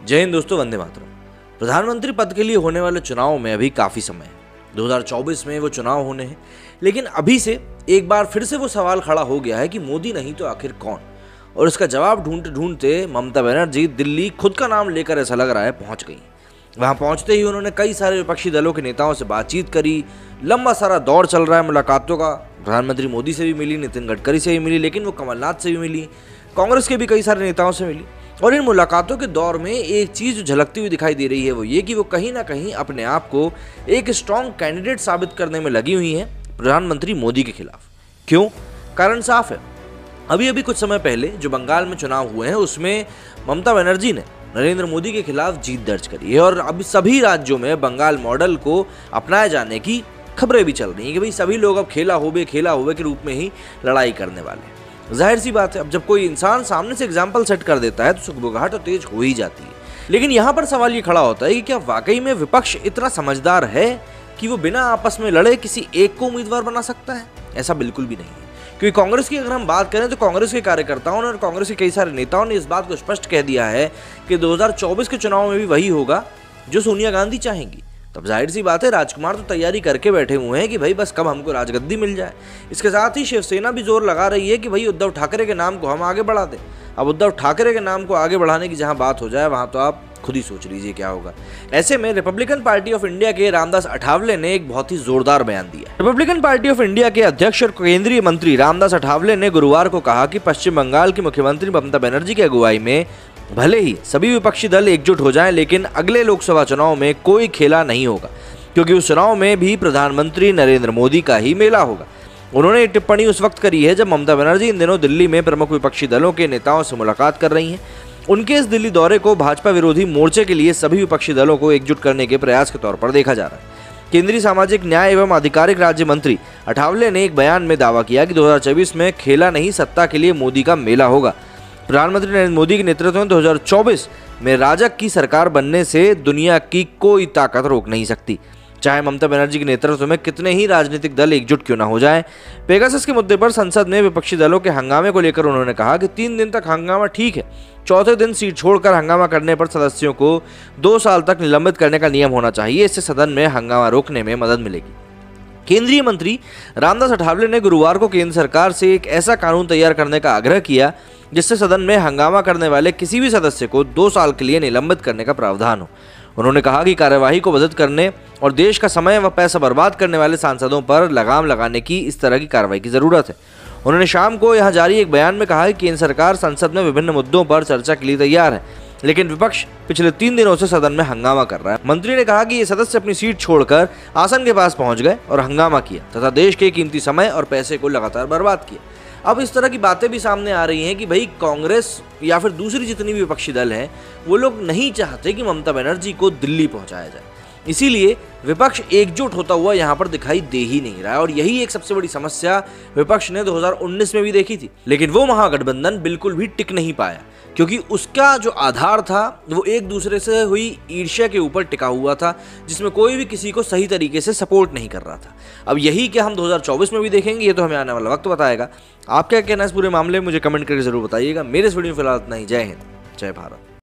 जय हिंद दोस्तों, वंदे मातरम। प्रधानमंत्री पद के लिए होने वाले चुनाव में अभी काफ़ी समय है। 2024 में वो चुनाव होने हैं, लेकिन अभी से एक बार फिर से वो सवाल खड़ा हो गया है कि मोदी नहीं तो आखिर कौन। और इसका जवाब ढूंढते ढूंढते ममता बनर्जी दिल्ली खुद का नाम लेकर ऐसा लग रहा है पहुंच गई। वहां पहुंचते ही उन्होंने कई सारे विपक्षी दलों के नेताओं से बातचीत करी। लंबा सारा दौर चल रहा है मुलाकातों का। प्रधानमंत्री मोदी से भी मिली, नितिन गडकरी से भी मिली, लेकिन वो कमलनाथ से भी मिली, कांग्रेस के भी कई सारे नेताओं से मिली। और इन मुलाकातों के दौर में एक चीज़ जो झलकती हुई दिखाई दे रही है वो ये कि वो कहीं ना कहीं अपने आप को एक स्ट्रॉन्ग कैंडिडेट साबित करने में लगी हुई हैं प्रधानमंत्री मोदी के खिलाफ। क्यों? कारण साफ है। अभी अभी कुछ समय पहले जो बंगाल में चुनाव हुए हैं उसमें ममता बनर्जी ने नरेंद्र मोदी के खिलाफ जीत दर्ज करी है। और अभी सभी राज्यों में बंगाल मॉडल को अपनाए जाने की खबरें भी चल रही हैं कि भाई सभी लोग अब खेला होबे के रूप में ही लड़ाई करने वाले हैं। जाहिर सी बात है, अब जब कोई इंसान सामने से एग्जाम्पल सेट कर देता है तो सुगबुगाहट तो तेज हो ही जाती है। लेकिन यहाँ पर सवाल ये खड़ा होता है कि क्या वाकई में विपक्ष इतना समझदार है कि वो बिना आपस में लड़े किसी एक को उम्मीदवार बना सकता है? ऐसा बिल्कुल भी नहीं है। क्योंकि कांग्रेस की अगर हम बात करें तो कांग्रेस के कार्यकर्ताओं ने और कांग्रेस के कई सारे नेताओं ने इस बात को स्पष्ट कह दिया है कि 2024 के चुनाव में भी वही होगा जो सोनिया गांधी चाहेंगी। तब जाहिर सी बात है, राजकुमार तो तैयारी करके बैठे हुए हैं कि भाई बस कब हमको राजगद्दी मिल जाए। इसके साथ ही शिवसेना भी जोर लगा रही है कि भाई उद्धव ठाकरे के नाम को हम आगे बढ़ा दें। अब उद्धव ठाकरे के नाम को आगे बढ़ाने की जहां बात हो जाए वहां तो आप खुद ही सोच लीजिए क्या होगा। ऐसे में रिपब्लिकन पार्टी ऑफ इंडिया के रामदास अठावले ने एक बहुत ही जोरदार बयान दिया। रिपब्लिकन पार्टी ऑफ इंडिया के अध्यक्ष और केंद्रीय मंत्री रामदास अठावले ने गुरुवार को कहा कि पश्चिम बंगाल की मुख्यमंत्री ममता बनर्जी की अगुवाई में भले ही सभी विपक्षी दल एकजुट हो जाएं, लेकिन अगले लोकसभा चुनाव में कोई खेला नहीं होगा, क्योंकि उस चुनाव में भी प्रधानमंत्री नरेंद्र मोदी का ही मेला होगा। उन्होंने ये टिप्पणी उस वक्त करी है जब ममता बनर्जी इन दिनों दिल्ली में प्रमुख विपक्षी दलों के नेताओं से मुलाकात कर रही हैं। उनके इस दिल्ली दौरे को भाजपा विरोधी मोर्चे के लिए सभी विपक्षी दलों को एकजुट करने के प्रयास के तौर पर देखा जा रहा है। केंद्रीय सामाजिक न्याय एवं आधिकारिक राज्य मंत्री अठावले ने एक बयान में दावा किया कि 2024 में खेला नहीं, सत्ता के लिए मोदी का मेला होगा। प्रधानमंत्री नरेंद्र मोदी के नेतृत्व में 2024 में राजग की सरकार बनने से दुनिया की कोई ताकत रोक नहीं सकती, चाहे ममता बनर्जी के नेतृत्व में कितने ही राजनीतिक दल एकजुट क्यों ना हो जाएं। पेगासस के मुद्दे पर संसद में विपक्षी दलों के हंगामे को लेकर उन्होंने कहा कि 3 दिन तक हंगामा ठीक है, चौथे दिन सीट छोड़कर हंगामा करने पर सदस्यों को 2 साल तक निलंबित करने का नियम होना चाहिए। इससे सदन में हंगामा रोकने में मदद मिलेगी। केंद्रीय मंत्री रामदास अठावले ने गुरुवार को केंद्र सरकार से एक ऐसा कानून तैयार करने का आग्रह किया जिससे सदन में हंगामा करने वाले किसी भी सदस्य को 2 साल के लिए निलंबित करने का प्रावधान हो। उन्होंने कहा कि कार्यवाही को बाधित करने और देश का समय व पैसा बर्बाद करने वाले सांसदों पर लगाम लगाने की इस तरह की कार्रवाई की जरूरत है। उन्होंने शाम को यहां जारी एक बयान में कहा कि केंद्र सरकार संसद में विभिन्न मुद्दों पर चर्चा के लिए तैयार है, लेकिन विपक्ष पिछले 3 दिनों से सदन में हंगामा कर रहा है। मंत्री ने कहा कि ये सदस्य अपनी सीट छोड़कर आसन के पास पहुंच गए और हंगामा किया तथा देश के कीमती समय और पैसे को लगातार बर्बाद किया। अब इस तरह की बातें भी सामने आ रही हैं कि भाई कांग्रेस या फिर दूसरी जितनी भी विपक्षी दल हैं वो लोग नहीं चाहते कि ममता बनर्जी को दिल्ली पहुंचाया जाए, इसीलिए विपक्ष एकजुट होता हुआ यहाँ पर दिखाई दे ही नहीं रहा है। और यही एक सबसे बड़ी समस्या विपक्ष ने 2019 में भी देखी थी, लेकिन वो महागठबंधन बिल्कुल भी टिक नहीं पाया, क्योंकि उसका जो आधार था वो एक दूसरे से हुई ईर्ष्या के ऊपर टिका हुआ था, जिसमें कोई भी किसी को सही तरीके से सपोर्ट नहीं कर रहा था। अब यही क्या हम 2024 में भी देखेंगे, ये तो हमें आने वाला वक्त बताएगा। आप क्या कहना है इस पूरे मामले में, मुझे कमेंट करके जरूर बताइएगा। मेरे इस वीडियो में फिलहाल इतना ही। जय हिंद, जय भारत।